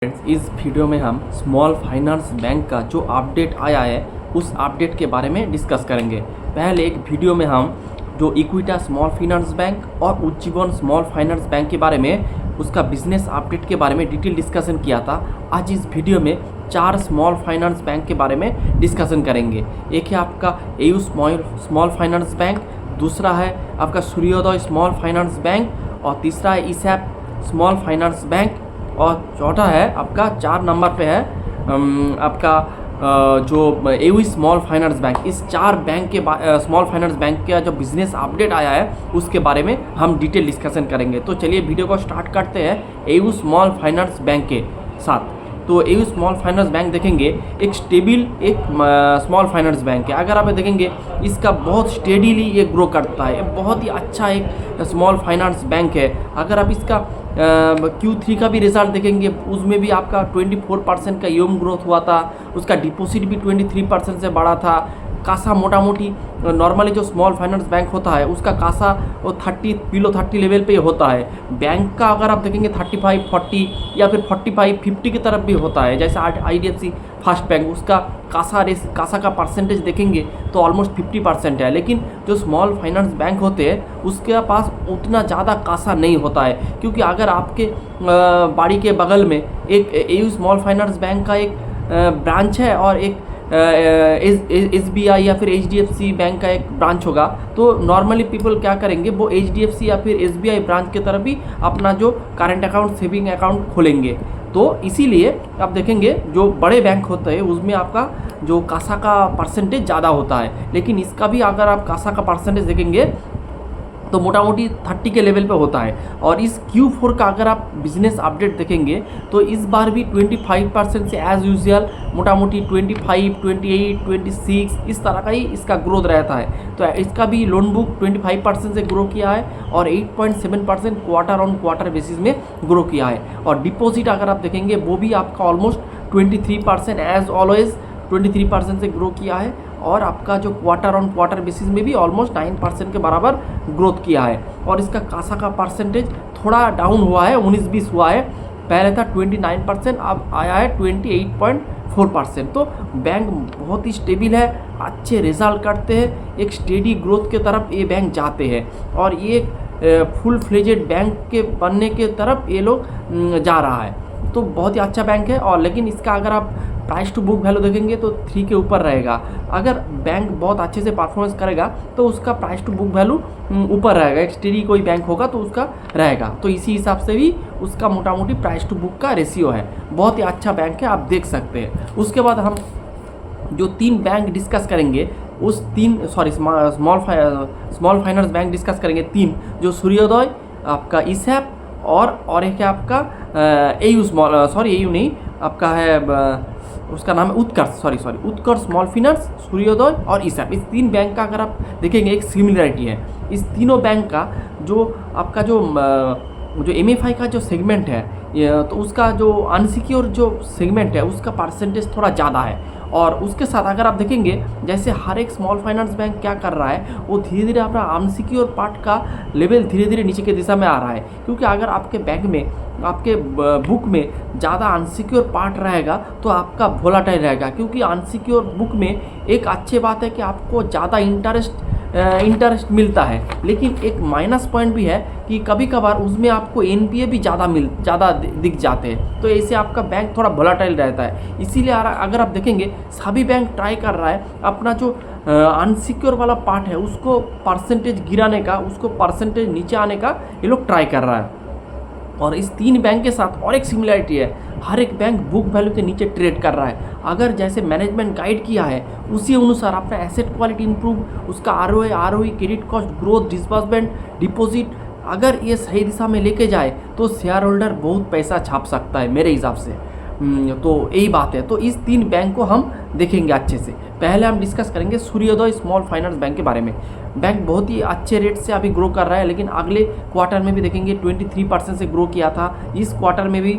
Friends, इस video में हम स्मॉल फाइनेंस बैंक का जो अपडेट आया है उस अपडेट के बारे में डिस्कस करेंगे। पहले एक वीडियो में हम जो इक्विटा स्मॉल फाइनेंस बैंक और उज्जीवन स्मॉल फाइनेंस बैंक के बारे में उसका बिजनेस अपडेट के बारे में डिटेल डिस्कशन किया था। आज इस वीडियो में 4 स्मॉल फाइनेंस बैंक के बारे में डिस्कशन करेंगे। एक है आपका एयू स्मॉल फाइनेंस बैंक, दूसरा है आपका सूर्योदय स्मॉल फाइनेंस बैंक और तीसरा है ईसैप स्मॉल फाइनेंस बैंक और चौथा है आपका 4 नंबर पे है आपका जो एयू स्मॉल फाइनेंस बैंक। इस 4 बैंक के स्मॉल फाइनेंस बैंक का जो बिजनेस अपडेट आया है उसके बारे में हम डिटेल डिस्कशन करेंगे। तो चलिए वीडियो को स्टार्ट करते हैं एयू स्मॉल फाइनेंस बैंक के साथ। तो एयू स्मॉल फाइनेंस बैंक देखेंगे एक स्टेबल एक स्मॉल फाइनेंस बैंक है। अगर आप देखेंगे इसका बहुत स्टेडीली ये ग्रो करता है, बहुत ही अच्छा एक स्मॉल फाइनेंस बैंक है। अगर आप इसका Q3 का भी रिजल्ट देखेंगे उसमें भी आपका 24% का यूम ग्रोथ हुआ था, उसका डिपॉजिट भी 23% से बढ़ा था। कासा मोटा मोटी नॉर्मली जो स्मॉल फाइनेंस बैंक होता है उसका कासा वो 30 30 लेवल पे होता है। बैंक का अगर आप देखेंगे 35 40 या फिर 45 50 की तरफ भी होता है। जैसे IDFC फर्स्ट बैंक उसका कासा का परसेंटेज देखेंगे तो ऑलमोस्ट 50% है, लेकिन जो स्मॉल फाइनेंस बैंक होते हैं उसके पास उतना ज़्यादा कासा नहीं होता है। क्योंकि अगर आपके बाड़ी के बगल में एक एयू स्मॉल फाइनेंस बैंक का एक ब्रांच है और एक SBI या फिर HDFC बैंक का एक ब्रांच होगा तो नॉर्मली पीपल क्या करेंगे, वो HDFC या फिर SBI ब्रांच की तरफ भी अपना जो करंट अकाउंट सेविंग अकाउंट खोलेंगे। तो इसीलिए आप देखेंगे जो बड़े बैंक होते हैं उसमें आपका जो कासा का परसेंटेज ज़्यादा होता है, लेकिन इसका भी अगर आप कासा का परसेंटेज देखेंगे तो मोटा मोटी 30 के लेवल पे होता है। और इस Q4 का अगर आप बिजनेस अपडेट देखेंगे तो इस बार भी 25% से एज यूजुअल मोटा मोटी 25, 28, 26 इस तरह का ही इसका ग्रोथ रहता है। तो इसका भी लोन बुक 25% से ग्रो किया है और 8.7% क्वार्टर ऑन क्वार्टर बेसिस में ग्रो किया है। और डिपॉजिट अगर आप देखेंगे वो भी आपका ऑलमोस्ट 23% एज ऑलवेज 23% से ग्रो किया है। और आपका जो क्वार्टर ऑन क्वार्टर बेसिस में भी ऑलमोस्ट 9% के बराबर ग्रोथ किया है। और इसका कासा का परसेंटेज थोड़ा डाउन हुआ है, 19-20 हुआ है। पहले था 29%, अब आया है 28.4%। तो बैंक बहुत ही स्टेबल है, अच्छे रिजल्ट करते हैं, एक स्टेडी ग्रोथ के तरफ ये बैंक जाते हैं और ये फुल फ्लेजेड बैंक के बनने के तरफ ये लोग जा रहा है। तो बहुत ही अच्छा बैंक है। और लेकिन इसका अगर आप प्राइस टू बुक वैल्यू देखेंगे तो 3 के ऊपर रहेगा। अगर बैंक बहुत अच्छे से परफॉर्मेंस करेगा तो उसका प्राइस टू बुक वैल्यू ऊपर रहेगा। एक स्टेडी कोई बैंक होगा तो उसका रहेगा, तो इसी हिसाब से भी उसका मोटा मोटी प्राइस टू बुक का रेशियो है। बहुत ही अच्छा बैंक है, आप देख सकते हैं। उसके बाद हम जो 3 बैंक डिस्कस करेंगे उस स्मॉल फाइनेंस बैंक डिस्कस करेंगे 3, जो सूर्योदय, आपका ईसैप और एक है आपका एयू नहीं, आपका है उसका नाम है उत्कर्ष स्मॉल फाइनेंस, सूर्योदय और ईसैप। इस 3 बैंक का अगर आप देखेंगे एक सिमिलरिटी है। इस तीनों बैंक का जो आपका जो MFI का जो सेगमेंट है तो उसका जो अनसिक्योर जो सेगमेंट है उसका परसेंटेज थोड़ा ज़्यादा है। और उसके साथ अगर आप देखेंगे जैसे हर एक स्मॉल फाइनेंस बैंक क्या कर रहा है, वो धीरे धीरे अपना अनसिक्योर पार्ट का लेवल धीरे धीरे नीचे की दिशा में आ रहा है। क्योंकि अगर आपके बैंक में आपके बुक में ज़्यादा अनसिक्योर पार्ट रहेगा तो आपका वोलेटाइल रहेगा। क्योंकि अनसिक्योर बुक में एक अच्छी बात है कि आपको ज़्यादा इंटरेस्ट मिलता है, लेकिन एक माइनस पॉइंट भी है कि कभी कभार उसमें आपको NPA भी ज़्यादा दिख जाते हैं। तो ऐसे आपका बैंक थोड़ा वोलेटाइल रहता है। इसीलिए अगर आप देखेंगे सभी बैंक ट्राई कर रहा है अपना जो अनसिक्योर वाला पार्ट है उसको परसेंटेज गिराने का, उसको परसेंटेज नीचे आने का ये लोग ट्राई कर रहा है। और इस 3 बैंक के साथ और एक सिमिलरिटी है, हर एक बैंक बुक वैल्यू के नीचे ट्रेड कर रहा है। अगर जैसे मैनेजमेंट गाइड किया है उसी अनुसार अपना एसेट क्वालिटी इंप्रूव, उसका ROE, credit cost, growth, disbursement, deposit अगर ये सही दिशा में लेके जाए तो शेयर होल्डर बहुत पैसा छाप सकता है मेरे हिसाब से। तो यही बात है। तो इस 3 बैंक को हम देखेंगे अच्छे से। पहले हम डिस्कस करेंगे सूर्योदय स्मॉल फाइनेंस बैंक के बारे में। बैंक बहुत ही अच्छे रेट से अभी ग्रो कर रहा है, लेकिन अगले क्वार्टर में भी देखेंगे 23% से ग्रो किया था। इस क्वार्टर में भी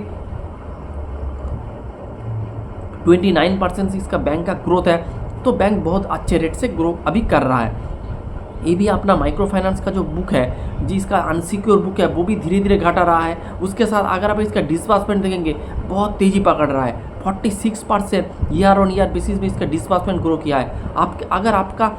29% से इसका बैंक का ग्रोथ है। तो बैंक बहुत अच्छे रेट से ग्रो अभी कर रहा है। ये भी अपना माइक्रो फाइनेंस का जो बुक है, जिसका अनसिक्योर बुक है, वो भी धीरे धीरे घटा रहा है। उसके साथ अगर आप इसका डिस्बर्समेंट देखेंगे, बहुत तेज़ी पकड़ रहा है। 46% ईयर ऑन ईयर बेसिस में इसका डिस्बर्समेंट ग्रो किया है। अगर आपका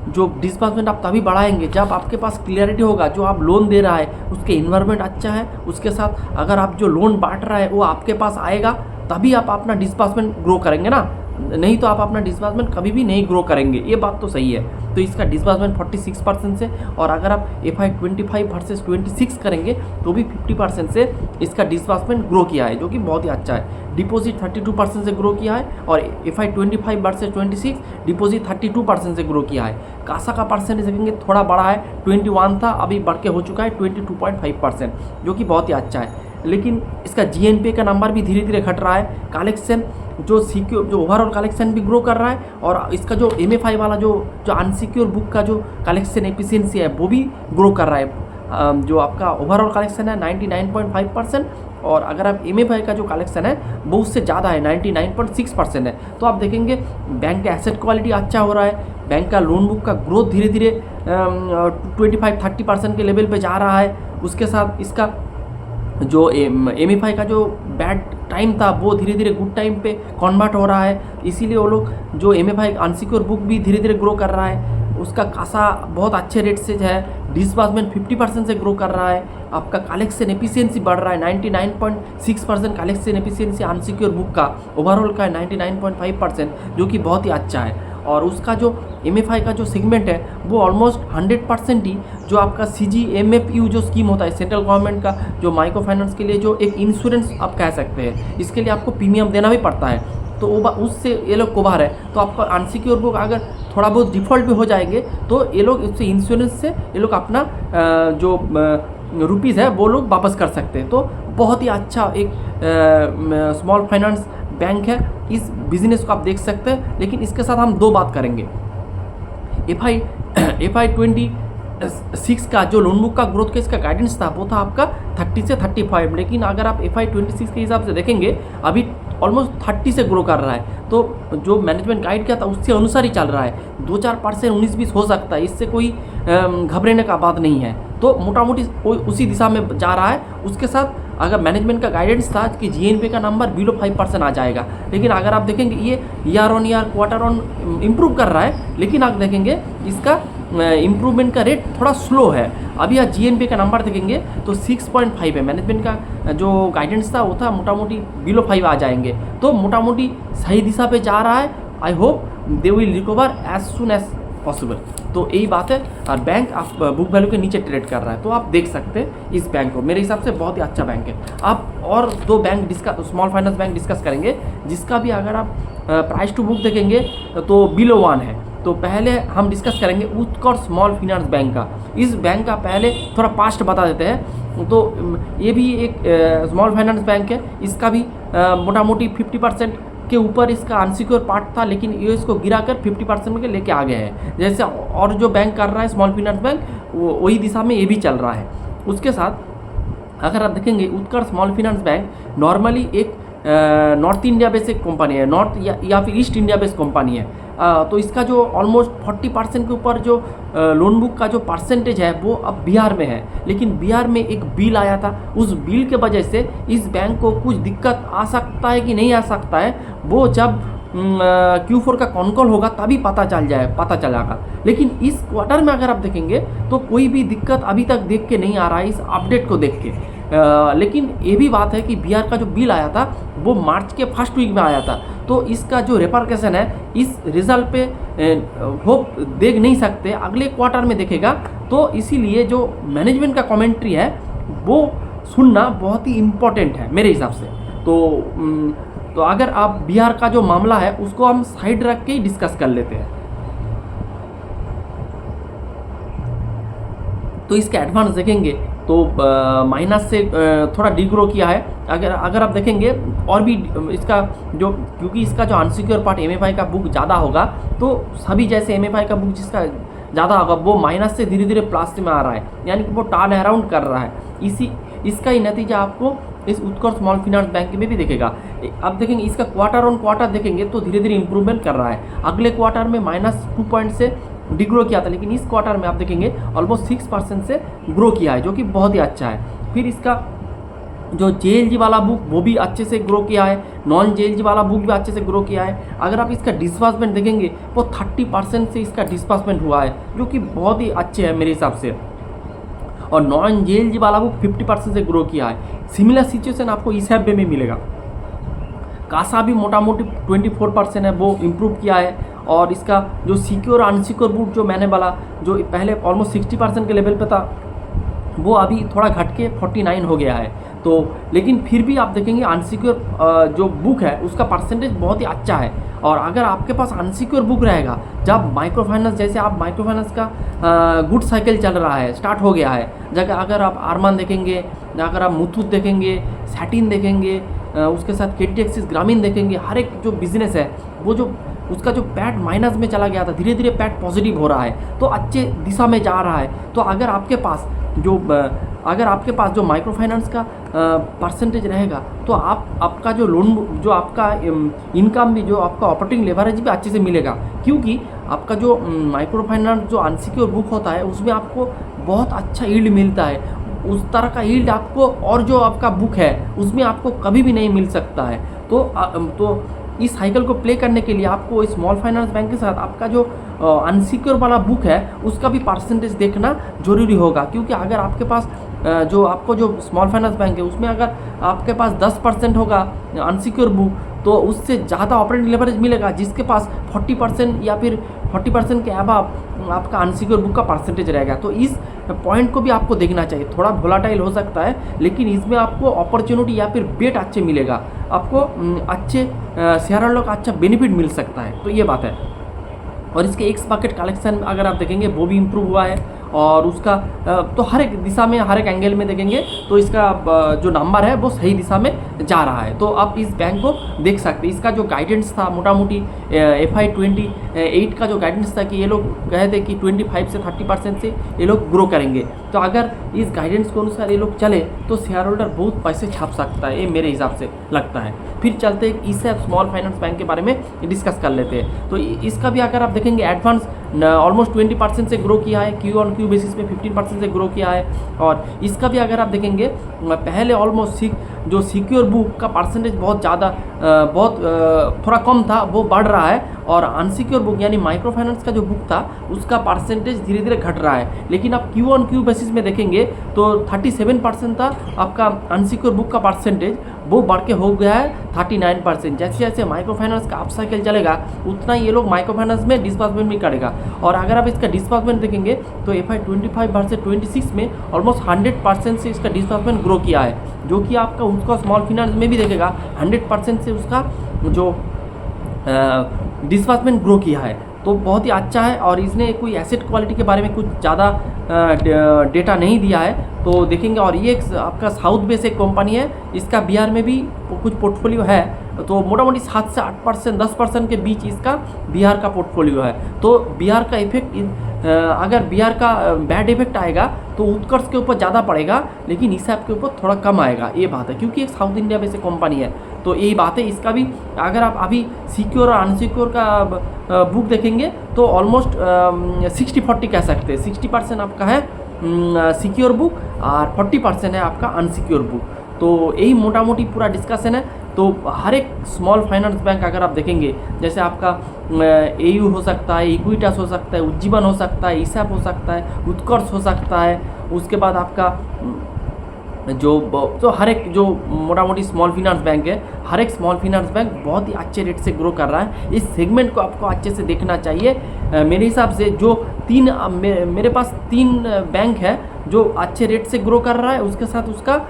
जो डिस्बर्समेंट आप तभी बढ़ाएंगे जब आपके पास क्लियरिटी होगा जो आप लोन दे रहा है उसके इन्वायरमेंट अच्छा है, उसके साथ अगर आप जो लोन बांट रहा है वो आपके पास आएगा, तभी आप अपना डिस्बर्समेंट ग्रो करेंगे ना, नहीं तो आप अपना डिस्बर्समेंट कभी भी नहीं ग्रो करेंगे। ये बात तो सही है। तो इसका डिस्बर्समेंट 46% से, और अगर आप FI 25 वर्सेस 26 करेंगे तो भी 50% से इसका डिस्बर्समेंट ग्रो किया है, जो कि बहुत ही अच्छा है। डिपॉजिट 32% से ग्रो किया है, और FI 25 वर्सेस 26 डिपॉजिट 32% से ग्रो किया है। कासा का परसेंटेज देखेंगे थोड़ा बड़ा है, 21 था, अभी बढ़ के हो चुका है 22.5%, जो कि बहुत ही अच्छा है। लेकिन इसका GNPA का नंबर भी धीरे धीरे घट रहा है। कलेक्शन जो ओवरऑल कलेक्शन भी ग्रो कर रहा है, और इसका जो MFI वाला जो अनसिक्योर बुक का जो कलेक्शन एफिशिएंसी है वो भी ग्रो कर रहा है। जो आपका ओवरऑल कलेक्शन है 99.5%, और अगर आप MFI का जो कलेक्शन है वो उससे ज़्यादा है, 99.6% है। तो आप देखेंगे बैंक का एसेट क्वालिटी अच्छा हो रहा है, बैंक का लोन बुक का ग्रोथ धीरे धीरे 25-30% के लेवल पे जा रहा है। उसके साथ इसका जो MFI का जो बैड टाइम था वो धीरे धीरे गुड टाइम पे कन्वर्ट हो रहा है, इसीलिए वो लोग जो MFI अनसिक्योर बुक भी धीरे धीरे ग्रो कर रहा है। उसका कासा बहुत अच्छे रेट से है, डिस्बर्समेंट 50% से ग्रो कर रहा है। आपका कलेक्शन एफिशिएंसी बढ़ रहा है, 99.6% कलेक्शन एफिशिएंसी अनसिक्योर बुक का, ओवरऑल का है 99.5%, जो कि बहुत ही अच्छा है। और उसका जो MFI का जो सेगमेंट है वो ऑलमोस्ट 100% ही जो आपका CGMFU जो स्कीम होता है सेंट्रल गवर्नमेंट का, जो माइक्रो फाइनेंस के लिए जो एक इंश्योरेंस आप कह सकते हैं, इसके लिए आपको प्रीमियम देना भी पड़ता है, तो वो उससे ये लोग कवर है। तो आपका अनसिक्योर बुक अगर थोड़ा बहुत डिफ़ॉल्ट भी हो जाएंगे तो ये लोग इससे इंश्योरेंस से ये लोग अपना जो रुपीज़ है वो लोग वापस कर सकते हैं। तो बहुत ही अच्छा एक स्मॉल फाइनेंस बैंक है, इस बिज़नेस को आप देख सकते हैं। लेकिन इसके साथ हम दो बात करेंगे। FI 26 का जो लोन बुक का ग्रोथ का इसका गाइडेंस था वो था आपका 30 से 35, लेकिन अगर आप FI 26 के हिसाब से देखेंगे अभी ऑलमोस्ट 30 से ग्रो कर रहा है। तो जो मैनेजमेंट गाइड किया था उसके अनुसार ही चल रहा है। 2-4% 19-20 हो सकता है, इससे कोई घबराने का बात नहीं है। तो मोटा मोटी उसी दिशा में जा रहा है। उसके साथ अगर मैनेजमेंट का गाइडेंस था कि GNPA का नंबर बिलो 5% आ जाएगा, लेकिन अगर आप देखेंगे ये year on year quarter on improve कर रहा है, लेकिन आप देखेंगे इसका इम्प्रूवमेंट का रेट थोड़ा स्लो है। अभी आप GNPA का नंबर देखेंगे तो 6.5 है। मैनेजमेंट का जो गाइडेंस था वो था मोटा मोटी बिलो 5 आ जाएंगे, तो मोटा मोटी सही दिशा पे जा रहा है। I hope they will recover as soon as possible. तो यही बात है। और बैंक आप बुक वैल्यू के नीचे ट्रेड कर रहा है, तो आप देख सकते हैं इस बैंक को। मेरे हिसाब से बहुत ही अच्छा बैंक है। आप और दो bank small finance bank discuss करेंगे, जिसका भी अगर आप प्राइस टू बुक देखेंगे तो बिलो 1 है। तो पहले हम डिस्कस करेंगे उत्कर्ष स्मॉल फाइनेंस बैंक का। इस बैंक का पहले थोड़ा पास्ट बता देते हैं। तो ये भी एक स्मॉल फाइनेंस बैंक है। इसका भी मोटा मोटी 50% के ऊपर इसका अनसिक्योर पार्ट था, लेकिन ये इसको गिराकर 50% में लेके आ गए हैं। जैसे और जो बैंक कर रहा है स्मॉल फाइनेंस बैंक, वही दिशा में ये भी चल रहा है। उसके साथ अगर आप देखेंगे उत्कर्ष स्मॉल फाइनेंस बैंक नॉर्मली एक नॉर्थ इंडिया बेस्ड एक कंपनी है, नॉर्थ या फिर ईस्ट इंडिया बेस्ड कंपनी है। तो इसका जो ऑलमोस्ट 40% के ऊपर जो लोन बुक का जो परसेंटेज है वो अब बिहार में है। लेकिन बिहार में एक बिल आया था, उस बिल के वजह से इस बैंक को कुछ दिक्कत आ सकता है कि नहीं आ सकता है, वो जब Q4 का कॉनकॉल होगा तभी पता चलेगा। लेकिन इस क्वार्टर में अगर आप देखेंगे तो कोई भी दिक्कत अभी तक देख के नहीं आ रहा है इस अपडेट को देख के। लेकिन ये भी बात है कि बिहार का जो बिल आया था वो मार्च के फर्स्ट वीक में आया था, तो इसका जो रेपरकेशन है इस रिजल्ट पे होप देख नहीं सकते, अगले क्वार्टर में देखेगा। तो इसीलिए जो मैनेजमेंट का कमेंट्री है वो सुनना बहुत ही इम्पोर्टेंट है मेरे हिसाब से। तो अगर आप बिहार का जो मामला है उसको हम साइड रख के ही डिस्कस कर लेते हैं। तो इसके एडवांस देखेंगे तो माइनस से थोड़ा डिग्रो किया है। अगर आप देखेंगे और भी इसका जो, क्योंकि इसका जो अनसिक्योर पार्ट MFI का बुक ज़्यादा होगा, तो सभी जैसे MFI का बुक जिसका ज़्यादा होगा वो माइनस से धीरे धीरे प्लस में आ रहा है, यानी कि वो टर्न अराउंड कर रहा है। इसका ही नतीजा आपको इस उत्कर्ष स्मॉल फाइनेंस बैंक में भी दिखेगा। अब देखेंगे इसका क्वार्टर ऑन क्वार्टर देखेंगे तो धीरे धीरे इंप्रूवमेंट कर रहा है। अगले क्वार्टर में -2 पॉइंट से डिग्रो किया था, लेकिन इस क्वार्टर में आप देखेंगे ऑलमोस्ट 6% से ग्रो किया है, जो कि बहुत ही अच्छा है। फिर इसका जो JLG वाला बुक वो भी अच्छे से ग्रो किया है, नॉन JLG वाला बुक भी अच्छे से ग्रो किया है। अगर आप इसका डिस्बर्समेंट देखेंगे वो 30% से इसका डिस्बर्समेंट हुआ है, जो कि बहुत ही अच्छे है मेरे हिसाब से। और नॉन JLG वाला बुक 50% से ग्रो किया है। सिमिलर सिचुएशन आपको इस ऐप में मिलेगा। कासा भी मोटा मोटी 24% है, वो इम्प्रूव किया है। और इसका जो सिक्योर अनसिक्योर बुक जो मैंने बोला, जो पहले ऑलमोस्ट 60% के लेवल पे था, वो अभी थोड़ा घट के 49 हो गया है। तो लेकिन फिर भी आप देखेंगे अनसिक्योर जो बुक है उसका परसेंटेज बहुत ही अच्छा है। और अगर आपके पास अनसिक्योर बुक रहेगा, जब माइक्रो फाइनेंस, जैसे आप माइक्रो फाइनेंस का गुड साइकिल चल रहा है, स्टार्ट हो गया है, जगह अगर आप आरमान देखेंगे, अगर आप मुथूट देखेंगे, सैटिन देखेंगे, उसके साथ KTXS ग्रामीण देखेंगे, हर एक जो बिजनेस है वो जो उसका जो पैट माइनस में चला गया था, धीरे धीरे पैट पॉजिटिव हो रहा है, तो अच्छे दिशा में जा रहा है। तो अगर आपके पास जो माइक्रो फाइनेंस का परसेंटेज रहेगा, तो आपका जो लोन, जो आपका इनकम भी, जो आपका ऑपरेटिंग लेवरेज भी अच्छे से मिलेगा। क्योंकि आपका जो माइक्रो फाइनेंस जो अनसिक्योर बुक होता है उसमें आपको बहुत अच्छा यील्ड मिलता है, उस तरह का यील्ड आपको और जो आपका बुक है उसमें आपको कभी भी नहीं मिल सकता है। तो इस साइकिल को प्ले करने के लिए आपको स्मॉल फाइनेंस बैंक के साथ आपका जो अनसिक्योर वाला बुक है उसका भी परसेंटेज देखना जरूरी होगा। क्योंकि अगर आपके पास जो स्मॉल फाइनेंस बैंक है उसमें अगर आपके पास 10% होगा अनसिक्योर बुक, तो उससे ज़्यादा ऑपरेटिंग लेवरेज मिलेगा जिसके पास 40% या फिर 40% के अबव आपका अनसिक्योर बुक का परसेंटेज रहेगा। तो इस पॉइंट को भी आपको देखना चाहिए। थोड़ा वोलाटाइल हो सकता है, लेकिन इसमें आपको अपॉर्चुनिटी या फिर बेट अच्छे मिलेगा, आपको अच्छे शेयर होल्डर का अच्छा बेनिफिट मिल सकता है। तो ये बात है। और इसके एक्स बकेट कलेक्शन अगर आप देखेंगे वो भी इम्प्रूव हुआ है, और उसका तो हर एक दिशा में, हर एक एंगल में देखेंगे तो इसका जो नंबर है वो सही दिशा में जा रहा है। तो आप इस बैंक को देख सकते हैं। इसका जो गाइडेंस था मोटा मोटी FY 28 का जो गाइडेंस था कि ये लोग कहे थे कि 25 से 30% से ये लोग ग्रो करेंगे। तो अगर इस गाइडेंस के अनुसार ये लोग चले तो शेयर होल्डर बहुत पैसे छाप सकता है, ये मेरे हिसाब से लगता है। फिर चलते हैं इससे स्मॉल फाइनेंस बैंक के बारे में डिस्कस कर लेते हैं। तो इसका भी अगर आप देखेंगे एडवांस ऑलमोस्ट 20% से ग्रो किया है, Q on Q बेसिस में 15% से ग्रो किया है। और इसका भी अगर आप देखेंगे पहले ऑलमोस्ट जो सिक्योर बुक का परसेंटेज बहुत ज़्यादा थोड़ा कम था, वो बढ़ रहा है। और अनसिक्योर बुक यानी माइक्रो फाइनेंस का जो बुक था उसका परसेंटेज धीरे धीरे घट रहा है। लेकिन आप Q on Q बेसिस में देखेंगे तो 37% था आपका अनसिक्योर बुक का परसेंटेज, वो बढ़ के हो गया है 39%। जैसे जैसे माइक्रो फाइनेंस का अप साइकिल चलेगा उतना ये लोग माइक्रो फाइनेंस में डिस्बर्समेंट भी करेगा। और अगर आप इसका डिस्बर्समेंट देखेंगे तो FY 25 वर्सेस 26 में ऑलमोस्ट 100% से इसका डिस्बर्समेंट ग्रो किया है, जो कि आपका उसका स्मॉल फाइनेंस में भी देखेगा 100% से उसका जो डिस्बर्समेंट ग्रो किया है। तो बहुत ही अच्छा है। और इसने कोई एसेट क्वालिटी के बारे में कुछ ज़्यादा डेटा नहीं दिया है, तो देखेंगे। और ये आपका साउथ बेस एक कंपनी है, इसका बिहार में भी कुछ पोर्टफोलियो है। तो मोटा मोटी 7 से 8%, 10% के बीच इसका बिहार का पोर्टफोलियो है। तो बिहार का इफेक्ट, अगर बिहार का बैड इफेक्ट आएगा तो उत्कर्ष के ऊपर ज़्यादा पड़ेगा, लेकिन इस ऐप के ऊपर थोड़ा कम आएगा, ये बात है। क्योंकि एक साउथ इंडिया में से कंपनी है, तो यही बात है। इसका भी अगर आप अभी सिक्योर और अनसिक्योर का बुक देखेंगे तो ऑलमोस्ट 60-40 कह सकते हैं। 60% आपका है सिक्योर बुक और 40% है आपका अनसिक्योर बुक। तो यही मोटा मोटी पूरा डिस्कशन है। तो हर एक स्मॉल फाइनेंस बैंक अगर आप देखेंगे, जैसे आपका AU हो सकता है, इक्विटास हो सकता है, उज्जीवन हो सकता है, ईसैप हो सकता है, उत्कर्ष हो सकता है, उसके बाद आपका जो हर एक जो मोटा मोटी स्मॉल फाइनेंस बैंक है, हर एक स्मॉल फाइनेंस बैंक बहुत ही अच्छे रेट से ग्रो कर रहा है। इस सेगमेंट को आपको अच्छे से देखना चाहिए। मेरे हिसाब से जो मेरे पास 3 बैंक है जो अच्छे रेट से ग्रो कर रहा है, उसके साथ उसका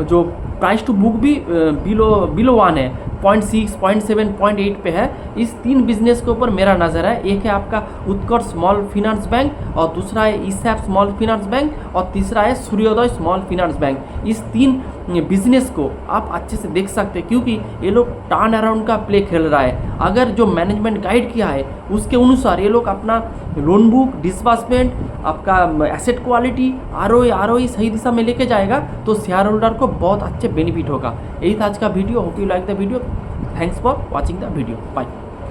जो प्राइस टू बुक भी बिलो 1 है, 0.6, 0.7, 0.8 पे है। इस 3 बिजनेस के ऊपर मेरा नज़र है। एक है आपका उत्कर्ष स्मॉल फाइनेंस बैंक, और दूसरा है ईसैप स्मॉल फाइनेंस बैंक, और तीसरा है सूर्योदय स्मॉल फाइनेंस बैंक। इस 3 बिजनेस को आप अच्छे से देख सकते हैं, क्योंकि ये लोग टर्न अराउंड का प्ले खेल रहा है। अगर जो मैनेजमेंट गाइड किया है उसके अनुसार ये लोग अपना लोन बुक, डिस्बर्समेंट, आपका एसेट क्वालिटी, ROE सही दिशा में लेके जाएगा तो शेयर होल्डर को बहुत अच्छे बेनिफिट होगा। यही था आज का video. Hope you like the video. Thanks for watching the video. Bye.